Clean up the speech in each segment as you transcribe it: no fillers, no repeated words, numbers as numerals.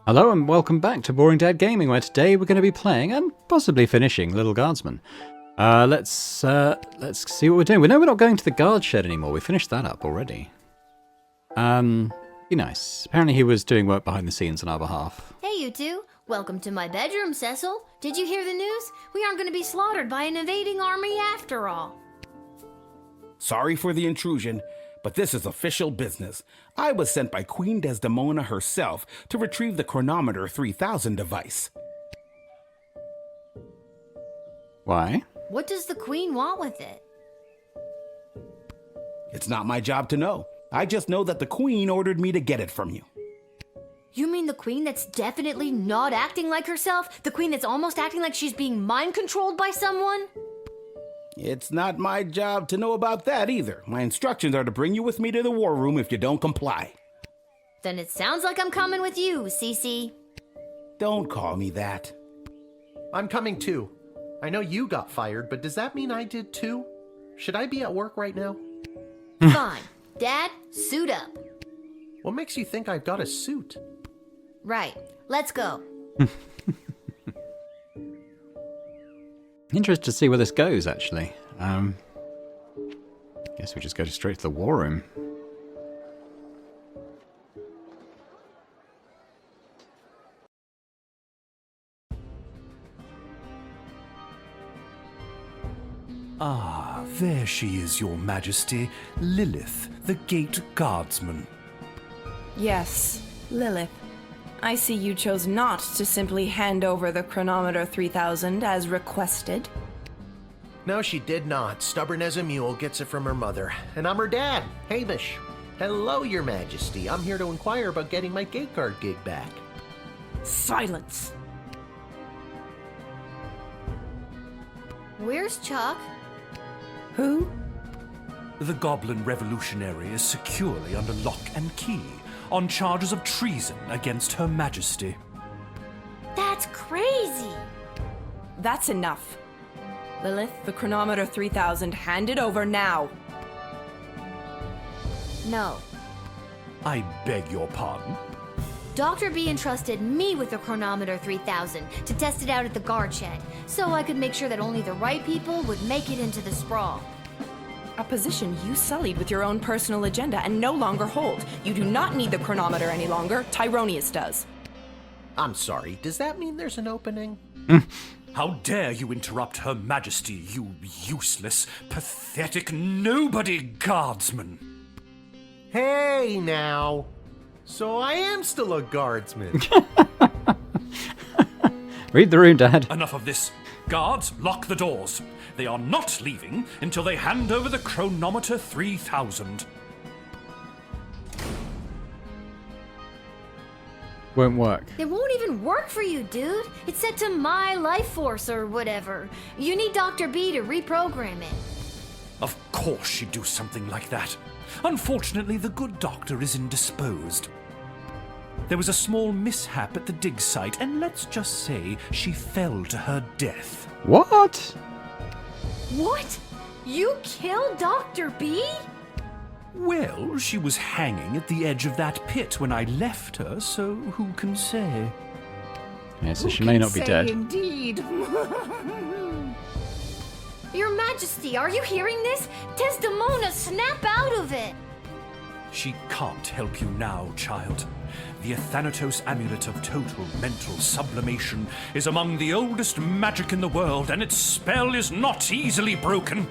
Hello and welcome back to Boring Dad Gaming, where today we're going to be playing and possibly finishing Lil Guardsman. Let's see what we're doing. We know we're not going to the guard shed anymore. We finished that up already. Be nice. Apparently he was doing work behind the scenes on our behalf. Hey you two, welcome to my bedroom, Cecil. Did you hear the news? We aren't going to be slaughtered by an invading army after all. Sorry for the intrusion, but this is official business. I was sent by Queen Desdemona herself to retrieve the Chronometer 3000 device. Why? What does the Queen want with it? It's not my job to know. I just know that the Queen ordered me to get it from you. You mean the Queen that's definitely not acting like herself? The Queen that's almost acting like she's being mind-controlled by someone? It's not my job to know about that either. My instructions are to bring you with me to the war room if you don't comply. Then it sounds like I'm coming with you, Cece. Don't call me that. I'm coming too. I know you got fired, but does that mean I did too? Should I be at work right now? Fine. Dad, suit up. What makes you think I've got a suit? Right. Let's go. Interested to see where this goes, actually. Guess we just go straight to the war room. Ah, there she is, Your Majesty, Lilith, the Gate Guardsman. Yes, Lilith. I see you chose not to simply hand over the Chronometer 3000 as requested. No, she did not. Stubborn as a mule, gets it from her mother. And I'm her dad, Hamish. Hello, Your Majesty. I'm here to inquire about getting my gate guard gig back. Silence! Where's Chuck? Who? The Goblin Revolutionary is securely under lock and key, on charges of treason against Her Majesty. That's crazy. That's enough. Lilith, the Chronometer 3000, hand it over now. No. I beg your pardon? Dr. B entrusted me with the Chronometer 3000 to test it out at the guard shed, so I could make sure that only the right people would make it into the Sprawl. A position you sullied with your own personal agenda and no longer hold. You do not need the chronometer any longer. Tyronius does. I'm sorry, does that mean there's an opening? How dare you interrupt Her Majesty, you useless, pathetic, nobody guardsman! Hey, now. So I am still a guardsman. Read the room, Dad. Enough of this. Guards, lock the doors. They are not leaving until they hand over the Chronometer 3000. Won't work. It won't even work for you, dude. It's set to my life force or whatever. You need Dr. B to reprogram it. Of course she'd do something like that. Unfortunately, the good doctor is indisposed. There was a small mishap at the dig site, and let's just say she fell to her death. What? What? You killed Dr. B? Well, she was hanging at the edge of that pit when I left her, so who can say? Yeah, so she may not be dead. Indeed. Your Majesty, are you hearing this? Desdemona, snap out of it! She can't help you now, child. The Athanatos Amulet of Total Mental Sublimation is among the oldest magic in the world, and its spell is not easily broken.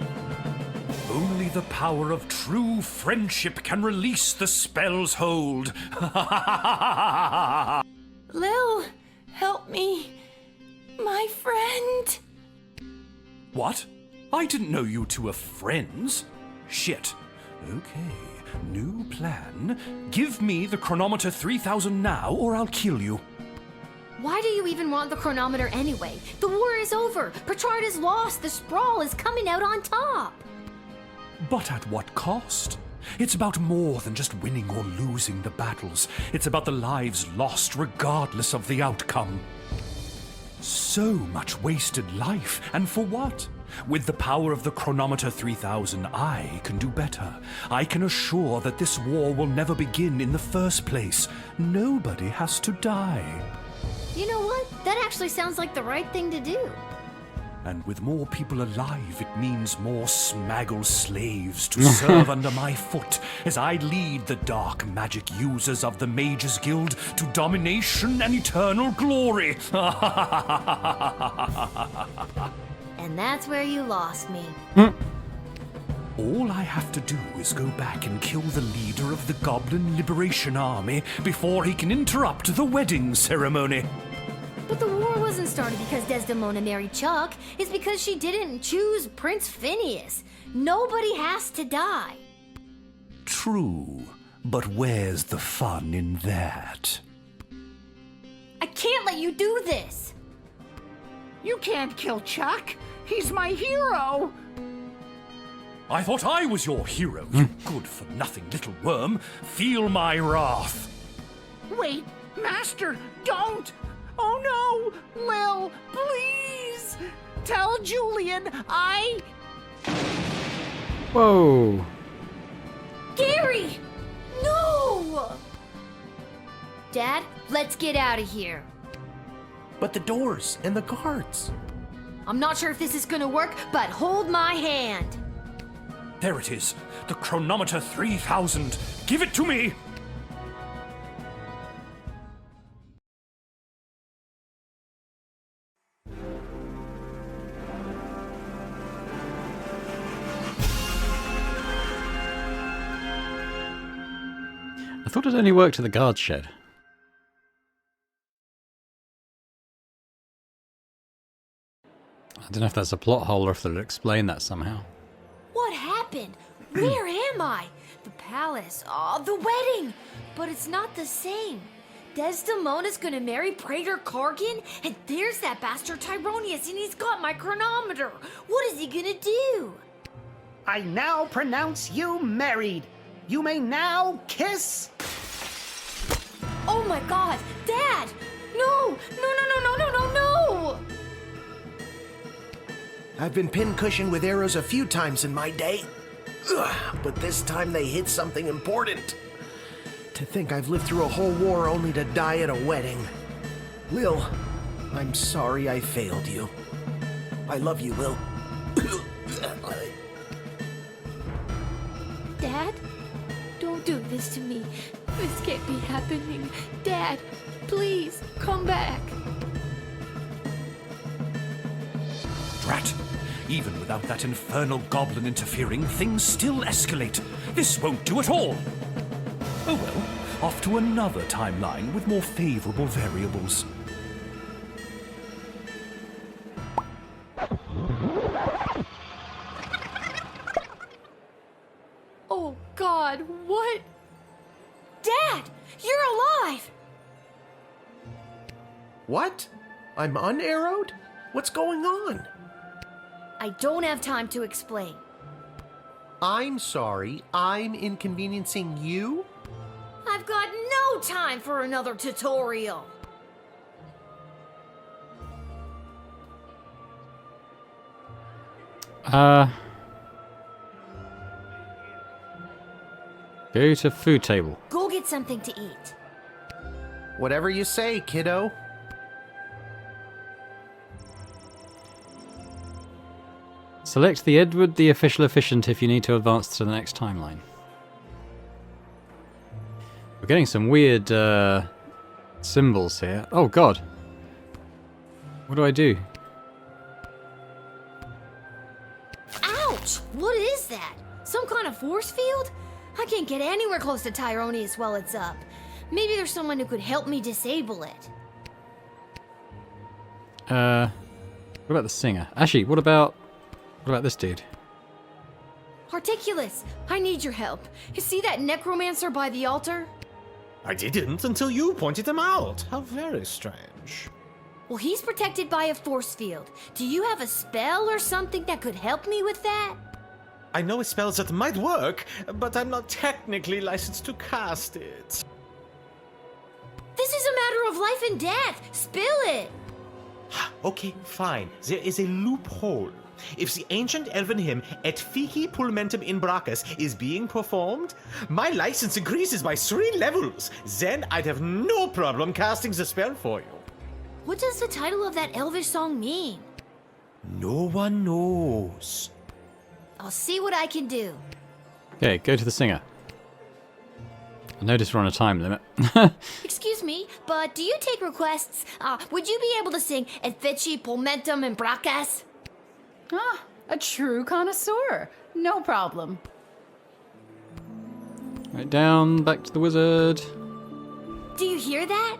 Only the power of true friendship can release the spell's hold. Lil, help me. My friend. What? I didn't know you two were friends. Shit. Okay. New plan. Give me the Chronometer 3000 now, or I'll kill you. Why do you even want the chronometer anyway? The war is over. Petrard is lost. The Sprawl is coming out on top. But at what cost? It's about more than just winning or losing the battles. It's about the lives lost regardless of the outcome. So much wasted life, and for what? With the power of the Chronometer 3000, I can do better. I can assure that this war will never begin in the first place. Nobody has to die. You know what? That actually sounds like the right thing to do. And with more people alive, it means more smaggle slaves to serve under my foot as I lead the dark magic users of the Mages Guild to domination and eternal glory. And that's where you lost me. All I have to do is go back and kill the leader of the Goblin Liberation Army before he can interrupt the wedding ceremony. But the war wasn't started because Desdemona married Chuck. It's because she didn't choose Prince Phineas. Nobody has to die. True, but where's the fun in that? I can't let you do this. You can't kill Chuck. He's my hero. I thought I was your hero, you good-for-nothing little worm. Feel my wrath. Wait, Master, don't. Oh no, Lil, please. Tell Julian I... Whoa. Gary! No! Dad, let's get out of here. But the doors and the guards. I'm not sure if this is gonna work, but hold my hand. There it is, the Chronometer 3000. Give it to me! I thought it only worked at the guard shed. I don't know if that's a plot hole or if they'll explain that somehow. What happened? Where am I? The palace. Oh, the wedding. But it's not the same. Desdemona's gonna marry Praetor Kargan, and there's that bastard Tyronius, and he's got my chronometer. What is he gonna do? I now pronounce you married. You may now kiss. Oh my god, Dad! No! No, no, no, no, no, no, no! I've been pincushioned with arrows a few times in my day. Ugh, but this time they hit something important. To think I've lived through a whole war only to die at a wedding. Lil, I'm sorry I failed you. I love you, Lil. Dad? Don't do this to me. This can't be happening. Dad, please, come back. Drat! Even without that infernal goblin interfering, things still escalate. This won't do at all. Oh well, off to another timeline with more favorable variables. Oh God, what? Dad, you're alive! What? I'm unarrowed? What's going on? I don't have time to explain. I'm sorry, I'm inconveniencing you? I've got no time for another tutorial. Go to food table. Go get something to eat. Whatever you say, kiddo. Select the Edward the Official Efficient if you need to advance to the next timeline. We're getting some weird symbols here. Oh god. What do I do? Ouch! What is that? Some kind of force field? I can't get anywhere close to Tyronius while it's up. Maybe there's someone who could help me disable it. What about the singer? Actually, what about this dude? Articulus, I need your help. You see that necromancer by the altar? I didn't until you pointed him out. How very strange. Well, he's protected by a force field. Do you have a spell or something that could help me with that? I know spells that might work, but I'm not technically licensed to cast it. This is a matter of life and death. Spill it. Okay, fine. There is a loophole. If the ancient elven hymn Et Fici Pulmentum in Brachus is being performed, my license increases by 3 levels. Then I'd have no problem casting the spell for you. What does the title of that elvish song mean? No one knows. I'll see what I can do. Okay, go to the singer. I noticed we're on a time limit. Excuse me, but do you take requests? Would you be able to sing Et Fici Pulmentum in Brachus? Ah, a true connoisseur. No problem. Right down, back to the wizard. Do you hear that?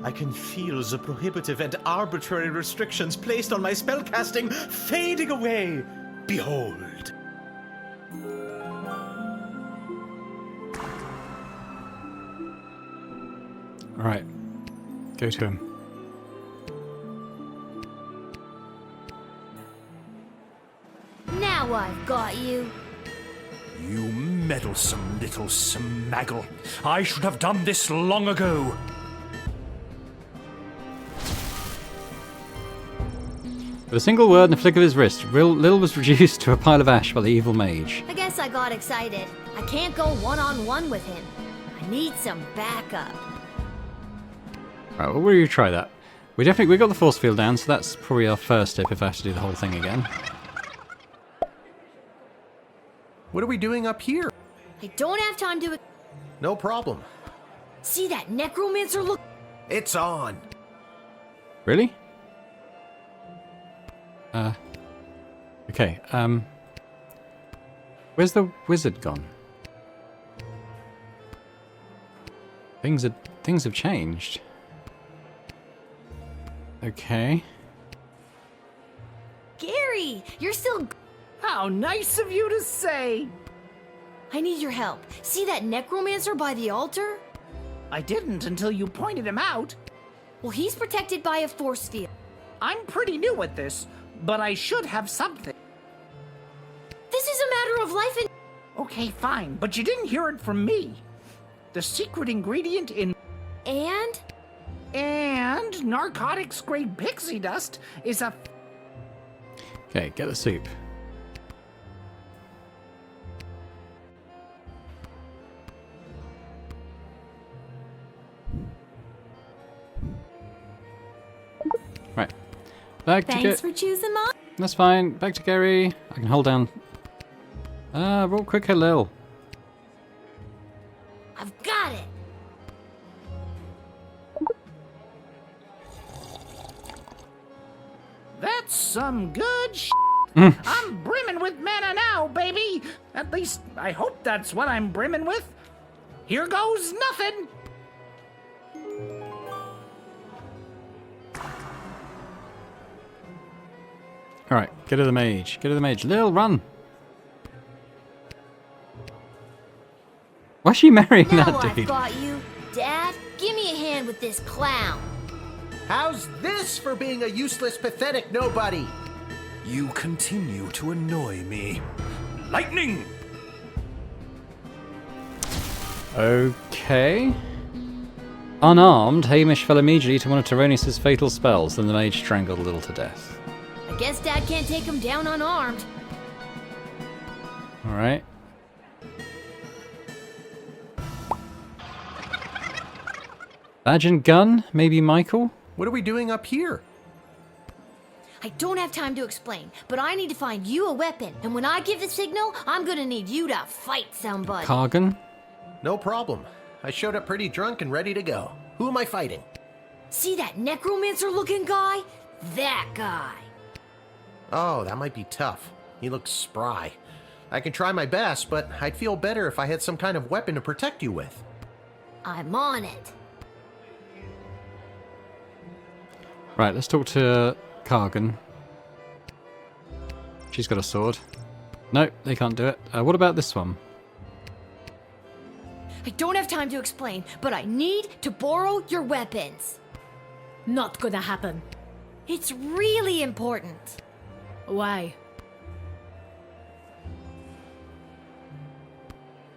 I can feel the prohibitive and arbitrary restrictions placed on my spellcasting fading away. Behold. Alright, go to him. Now I've got you. You meddlesome little smaggle. I should have done this long ago. With a single word and a flick of his wrist, Lil was reduced to a pile of ash by the evil mage. I guess I got excited. I can't go one-on-one with him. I need some backup. Right, well, will you try that? We got the force field down, so that's probably our first step if I have to do the whole thing again. What are we doing up here? I don't have time to... No problem. See that necromancer look? It's on. Really? Okay, where's the wizard gone? Things have changed. Okay. Gary, you're still... How nice of you to say. I need your help. See that necromancer by the altar? I didn't until you pointed him out. Well, he's protected by a force field. I'm pretty new at this, but I should have something. This is a matter of life and... Okay, fine, but you didn't hear it from me. The secret ingredient in... And? And narcotics-grade pixie dust is a... Okay, get the soup. Right. Back to Thanks for choosing mine. That's fine. Back to Gary. I can hold down. Roll quicker, Lil. I've got it. That's some good I'm brimming with mana now, baby. At least, I hope that's what I'm brimming with. Here goes nothing. Alright, get to the mage. Get to the mage. Lil, run! Why's she marrying Now that I've dude? got you. Dad, give me a hand with this clown. How's this for being a useless, pathetic nobody? You continue to annoy me. Lightning! Okay. Unarmed, Hamish fell immediately to one of Tyronis' fatal spells, then the mage strangled Lil to death. I guess Dad can't take him down unarmed. Alright. Badge and gun? Maybe Michael? What are we doing up here? I don't have time to explain, but I need to find you a weapon. And when I give the signal, I'm gonna need you to fight somebody. Kargan? No problem. I showed up pretty drunk and ready to go. Who am I fighting? See that necromancer-looking guy? That guy. Oh, that might be tough. He looks spry. I can try my best, but I'd feel better if I had some kind of weapon to protect you with. I'm on it. Right, let's talk to Kargan. She's got a sword. No, they can't do it. What about this one? I don't have time to explain, but I need to borrow your weapons. Not gonna happen. It's really important. Why?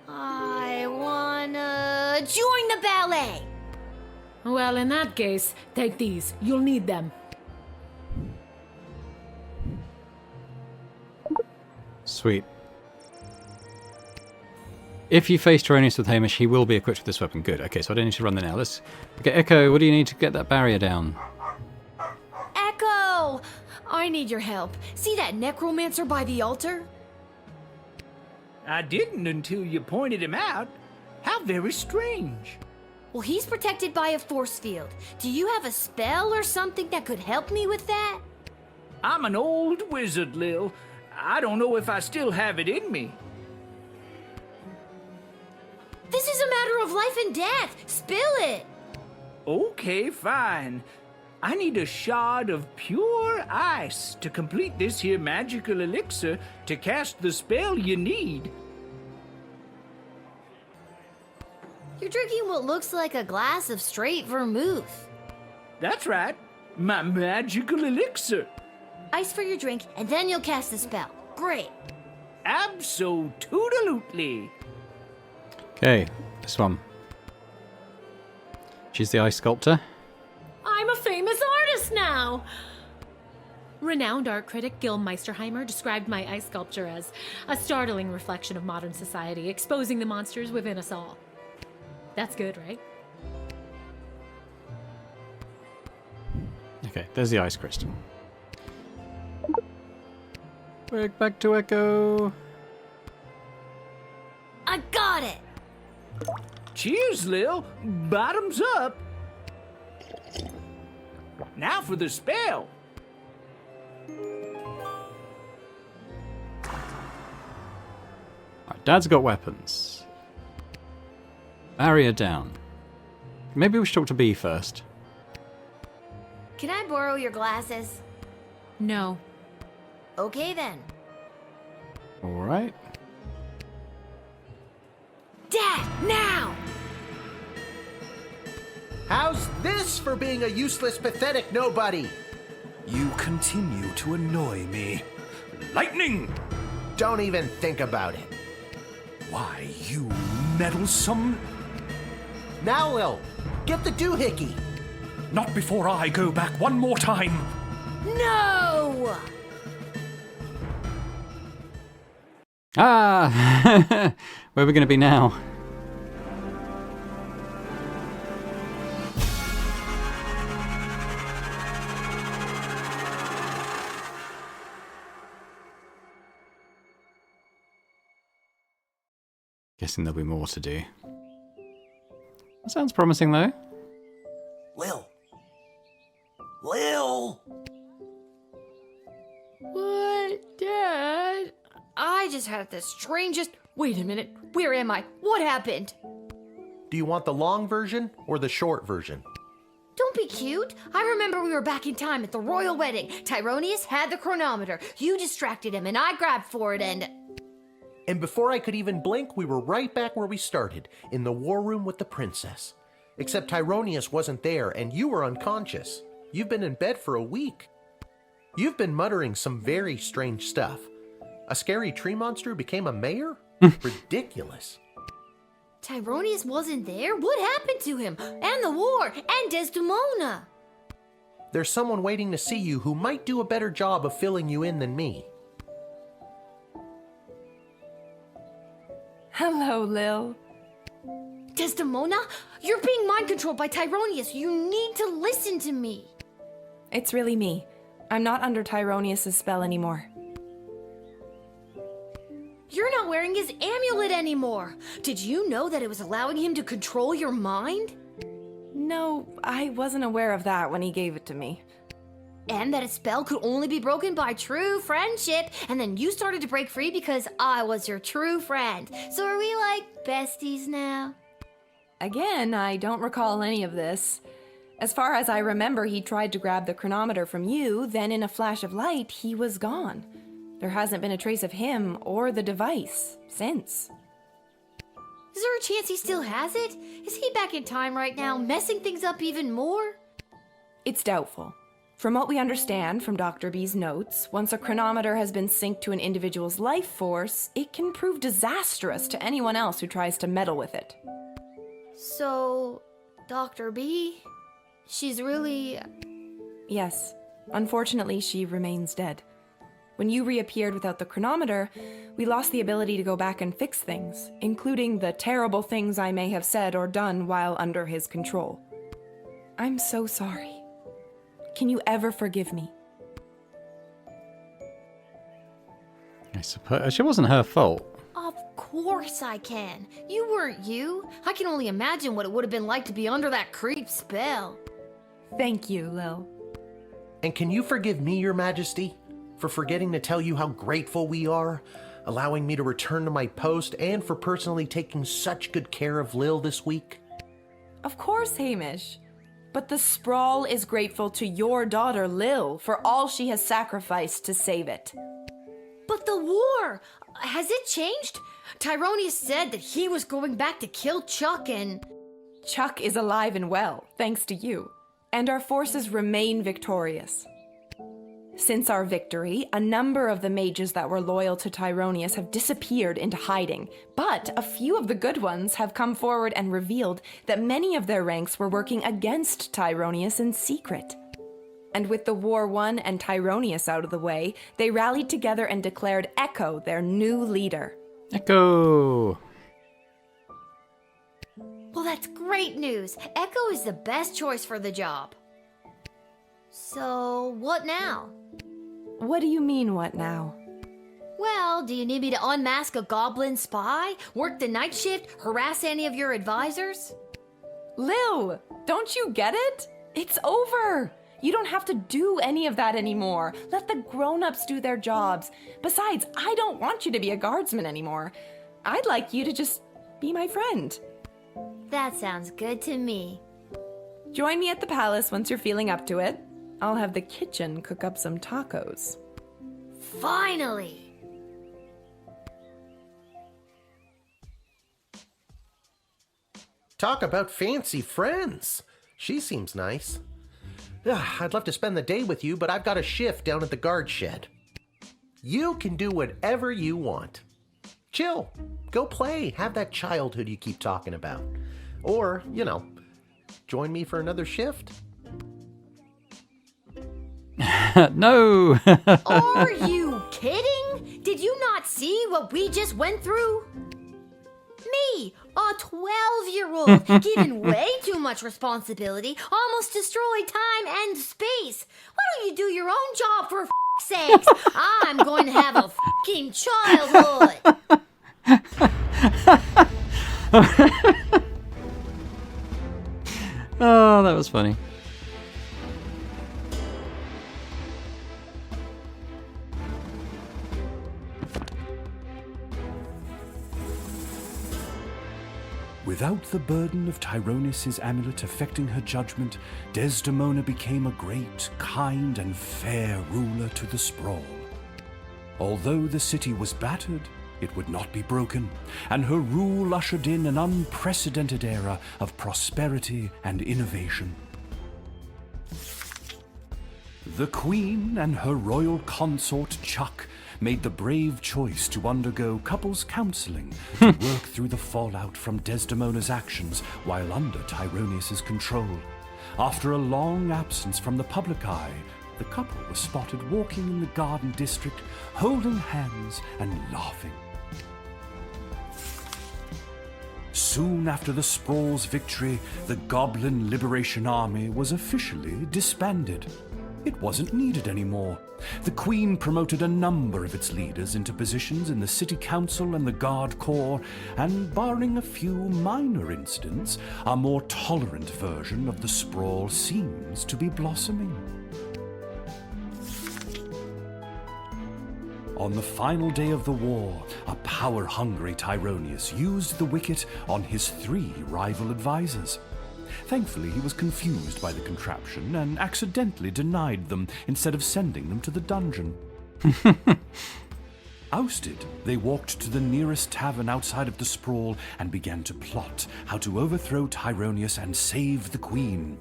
I wanna join the ballet. Well, in that case, take these. You'll need them. Sweet. If you face Tyronius with Hamish, he will be equipped with this weapon. Good. Okay, so I don't need to run there now. Let's... Okay, Echo, what do you need to get that barrier down? Echo! I need your help. See that necromancer by the altar? I didn't until you pointed him out. How very strange. Well, he's protected by a force field. Do you have a spell or something that could help me with that? I'm an old wizard, Lil. I don't know if I still have it in me. This is a matter of life and death. Spill it. Okay, fine. I need a shard of pure ice to complete this here magical elixir to cast the spell you need. You're drinking what looks like a glass of straight vermouth. That's right, my magical elixir. Ice for your drink, and then you'll cast the spell. Great. Abso-toodalutely. Okay, this one. She's the ice sculptor. I'm a famous artist now! Renowned art critic Gil Meisterheimer described my ice sculpture as a startling reflection of modern society, exposing the monsters within us all. That's good, right? Okay, there's the ice crystal. Back to Echo. I got it. Cheers, Lil. Bottoms up. Now for the spell. Alright, Dad's got weapons. Barrier down. Maybe we should talk to B first. Can I borrow your glasses? No. Okay then. Alright. Dad, now! How's this for being a useless, pathetic nobody? You continue to annoy me. Lightning! Don't even think about it. Why, you meddlesome... Now, Lil, get the doohickey. Not before I go back one more time. No! Ah! Where are we going to be now? Guessing there'll be more to do. That sounds promising, though. Lil. Lil! What, Dad? I just had the strangest... Wait a minute. Where am I? What happened? Do you want the long version or the short version? Don't be cute. I remember we were back in time at the royal wedding. Tyronius had the chronometer. You distracted him and I grabbed for it and... And before I could even blink, we were right back where we started, in the war room with the princess. Except Tyronius wasn't there and you were unconscious. You've been in bed for a week. You've been muttering some very strange stuff. A scary tree monster became a mayor? Ridiculous. Tyronius wasn't there? What happened to him? And the war? And Desdemona? There's someone waiting to see you who might do a better job of filling you in than me. Hello, Lil. Desdemona? You're being mind-controlled by Tyronius. You need to listen to me. It's really me. I'm not under Tyronius' spell anymore. You're not wearing his amulet anymore. Did you know that it was allowing him to control your mind? No, I wasn't aware of that when he gave it to me. And that a spell could only be broken by true friendship, and then you started to break free because I was your true friend. So are we like besties now? Again, I don't recall any of this. As far as I remember, he tried to grab the chronometer from you, then in a flash of light, he was gone. There hasn't been a trace of him or the device since. Is there a chance he still has it? Is he back in time right now, messing things up even more? It's doubtful. From what we understand from Dr. B's notes, once a chronometer has been synced to an individual's life force, it can prove disastrous to anyone else who tries to meddle with it. So, Dr. B? She's really... Yes. Unfortunately, she remains dead. When you reappeared without the chronometer, we lost the ability to go back and fix things, including the terrible things I may have said or done while under his control. I'm so sorry. Can you ever forgive me? I suppose it wasn't her fault. Of course I can. You weren't you. I can only imagine what it would have been like to be under that creep spell. Thank you, Lil. And can you forgive me, Your Majesty, for forgetting to tell you how grateful we are, allowing me to return to my post, and for personally taking such good care of Lil this week? Of course, Hamish. But the Sprawl is grateful to your daughter, Lil, for all she has sacrificed to save it. But the war, has it changed? Tyronius said that he was going back to kill Chuck and... Chuck is alive and well, thanks to you, and our forces remain victorious. Since our victory, a number of the mages that were loyal to Tyronius have disappeared into hiding, but a few of the good ones have come forward and revealed that many of their ranks were working against Tyronius in secret. And with the war won and Tyronius out of the way, they rallied together and declared Echo their new leader. Echo! Well, that's great news. Echo is the best choice for the job. So, what now? What do you mean, what now? Well, do you need me to unmask a goblin spy, work the night shift, harass any of your advisors? Lil, don't you get it? It's over. You don't have to do any of that anymore. Let the grown-ups do their jobs. Besides, I don't want you to be a guardsman anymore. I'd like you to just be my friend. That sounds good to me. Join me at the palace once you're feeling up to it. I'll have the kitchen cook up some tacos. Finally! Talk about fancy friends. She seems nice. I'd love to spend the day with you, but I've got a shift down at the guard shed. You can do whatever you want. Chill. Go play. Have that childhood you keep talking about. Or, join me for another shift. No! Are you kidding? Did you not see what we just went through? Me, a 12-year-old, given way too much responsibility, almost destroyed time and space. Why don't you do your own job for f***'s sakes? I'm going to have a f***ing childhood. Oh, that was funny. Without the burden of Tyronius' amulet affecting her judgment, Desdemona became a great, kind, and fair ruler to the Sprawl. Although the city was battered, it would not be broken, and her rule ushered in an unprecedented era of prosperity and innovation. The Queen and her royal consort Chuck made the brave choice to undergo couples counseling to work through the fallout from Desdemona's actions while under Tyronius' control. After a long absence from the public eye, the couple was spotted walking in the Garden District, holding hands and laughing. Soon after the Sprawl's victory, the Goblin Liberation Army was officially disbanded. It wasn't needed anymore. The Queen promoted a number of its leaders into positions in the City Council and the Guard Corps, and barring a few minor incidents, a more tolerant version of the Sprawl seems to be blossoming. On the final day of the war, a power-hungry Tyronius used the wicket on his 3 rival advisors. Thankfully, he was confused by the contraption and accidentally denied them instead of sending them to the dungeon. Ousted, they walked to the nearest tavern outside of the Sprawl and began to plot how to overthrow Tyronius and save the Queen.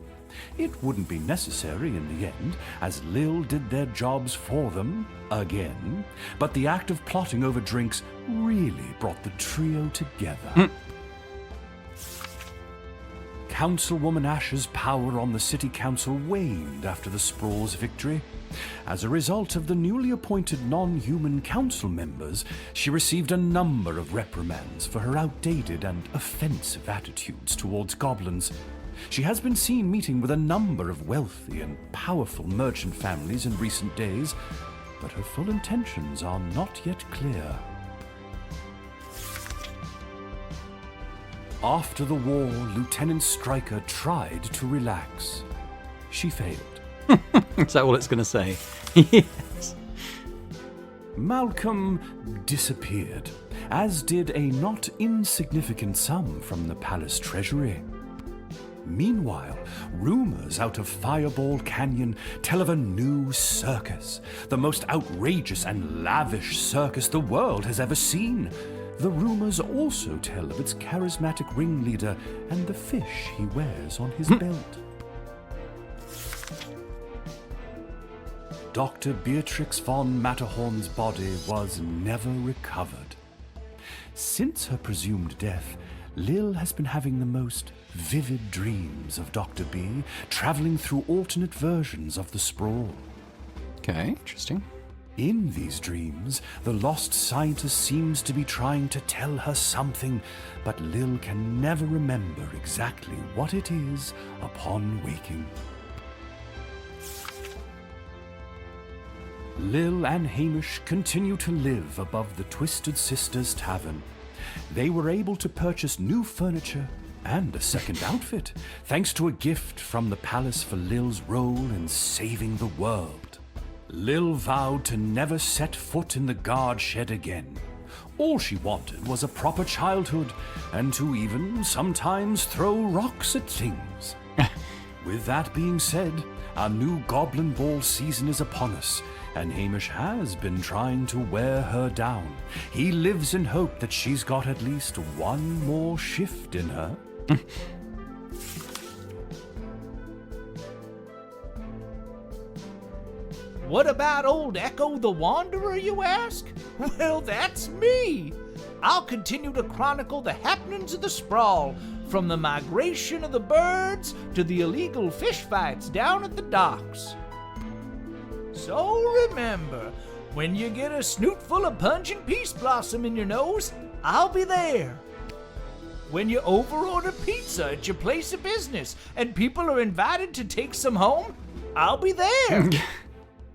It wouldn't be necessary in the end, as Lil did their jobs for them, again, but the act of plotting over drinks really brought the trio together. Councilwoman Ash's power on the city council waned after the Sprawl's victory. As a result of the newly appointed non-human council members, she received a number of reprimands for her outdated and offensive attitudes towards goblins. She has been seen meeting with a number of wealthy and powerful merchant families in recent days, but her full intentions are not yet clear. After the war, Lieutenant Stryker tried to relax. She failed. Is that all it's going to say? Yes. Malcolm disappeared, as did a not insignificant sum from the palace treasury. Meanwhile, rumors out of Fireball Canyon tell of a new circus, the most outrageous and lavish circus the world has ever seen. The rumors also tell of its charismatic ringleader and the fish he wears on his belt. Dr. Beatrix von Matterhorn's body was never recovered. Since her presumed death, Lil has been having the most vivid dreams of Dr. B, traveling through alternate versions of the Sprawl. Okay, interesting. In these dreams, the lost scientist seems to be trying to tell her something, but Lil can never remember exactly what it is upon waking. Lil and Hamish continue to live above the Twisted Sisters Tavern. They were able to purchase new furniture and a second outfit, thanks to a gift from the palace for Lil's role in saving the world. Lil vowed to never set foot in the guard shed again. All she wanted was a proper childhood, and to even sometimes throw rocks at things. With that being said, our new Goblin Ball season is upon us, and Hamish has been trying to wear her down. He lives in hope that she's got at least one more shift in her. What about old Echo the Wanderer, you ask? Well, that's me. I'll continue to chronicle the happenings of the Sprawl, from the migration of the birds to the illegal fish fights down at the docks. So remember, when you get a snoot full of pungent peace blossom in your nose, I'll be there. When you overorder pizza at your place of business and people are invited to take some home, I'll be there.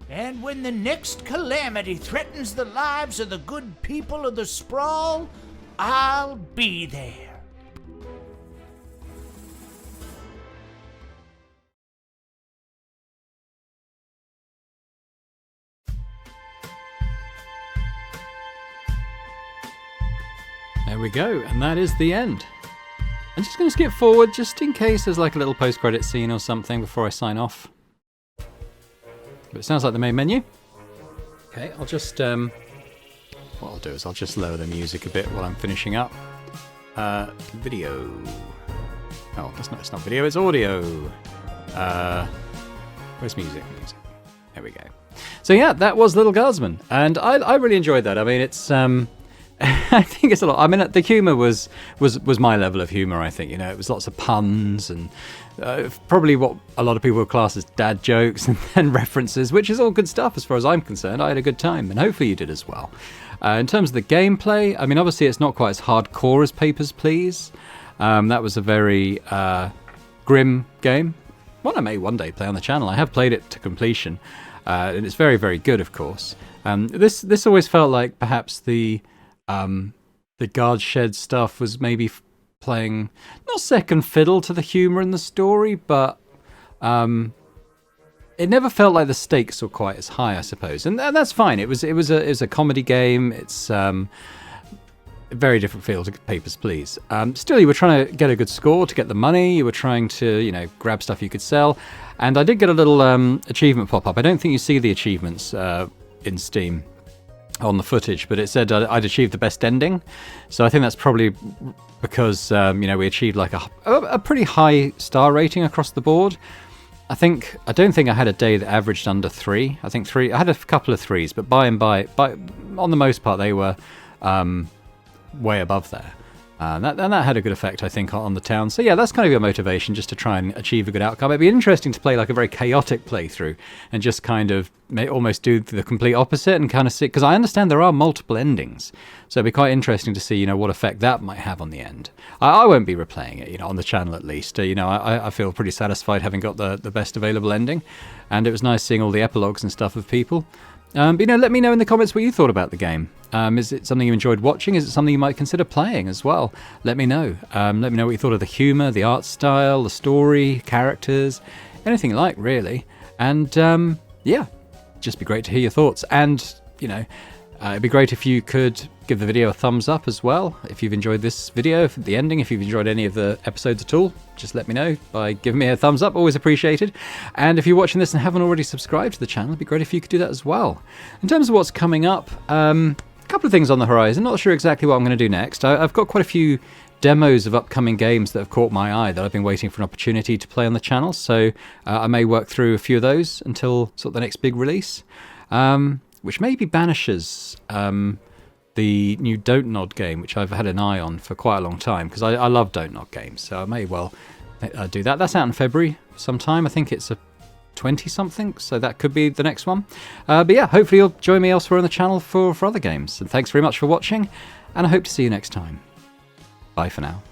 And when the next calamity threatens the lives of the good people of the Sprawl, I'll be there. There we go, and that is the end. I'm just going to skip forward just in case there's like a little post-credit scene or something before I sign off. But it sounds like the main menu. Okay, I'll just, what I'll do is I'll just lower the music a bit while I'm finishing up. Video. Oh, it's not video, it's audio. Where's music? There we go. So yeah, that was Lil Guardsman, and I really enjoyed that. I mean, it's, I think it's a lot. I mean, the humour was my level of humour. I think, you know, it was lots of puns and probably what a lot of people would class as dad jokes and references, which is all good stuff as far as I'm concerned. I had a good time, and hopefully you did as well. In terms of the gameplay, I mean, obviously it's not quite as hardcore as Papers, Please. That was a very grim game. One I may one day play on the channel. I have played it to completion, and it's very, very good, of course. This always felt like perhaps the guard shed stuff was maybe playing not second fiddle to the humor in the story, but it never felt like the stakes were quite as high, I suppose, and that's fine. It was a comedy game. It's a very different feel to Papers, Please. Still, you were trying to get a good score to get the money. You were trying to, you know, grab stuff you could sell, and I did get a little achievement pop up. I don't think you see the achievements in Steam on the footage, but it said I'd achieved the best ending, so I think that's probably because you know, we achieved like a pretty high star rating across the board. I don't think I had a day that averaged under 3. I think 3. I had a couple of 3s, but by on the most part they were way above there. And that had a good effect, I think, on the town. So yeah, that's kind of your motivation, just to try and achieve a good outcome. It'd be interesting to play like a very chaotic playthrough and just kind of almost do the complete opposite and kind of see, because I understand there are multiple endings. So it'd be quite interesting to see, what effect that might have on the end. I won't be replaying it, on the channel at least. I feel pretty satisfied having got the best available ending. And it was nice seeing all the epilogues and stuff of people. But let me know in the comments what you thought about the game. Is it something you enjoyed watching? Is it something you might consider playing as well? Let me know. Let me know what you thought of the humour, the art style, the story, characters, anything you like, really. And yeah, just be great to hear your thoughts. And, it'd be great if you could give the video a thumbs up as well. If you've enjoyed this video, the ending, if you've enjoyed any of the episodes at all, just let me know by giving me a thumbs up, always appreciated. And if you're watching this and haven't already subscribed to the channel, it'd be great if you could do that as well. In terms of what's coming up, a couple of things on the horizon. Not sure exactly what I'm going to do next. I've got quite a few demos of upcoming games that have caught my eye that I've been waiting for an opportunity to play on the channel, so I may work through a few of those until sort of the next big release, which maybe banishes the new Don't Nod game, which I've had an eye on for quite a long time, because I love Don't Nod games, so I may well do that. That's out in February sometime. I think it's a 20-something, so that could be the next one. But yeah, hopefully you'll join me elsewhere on the channel for other games. And thanks very much for watching, and I hope to see you next time. Bye for now.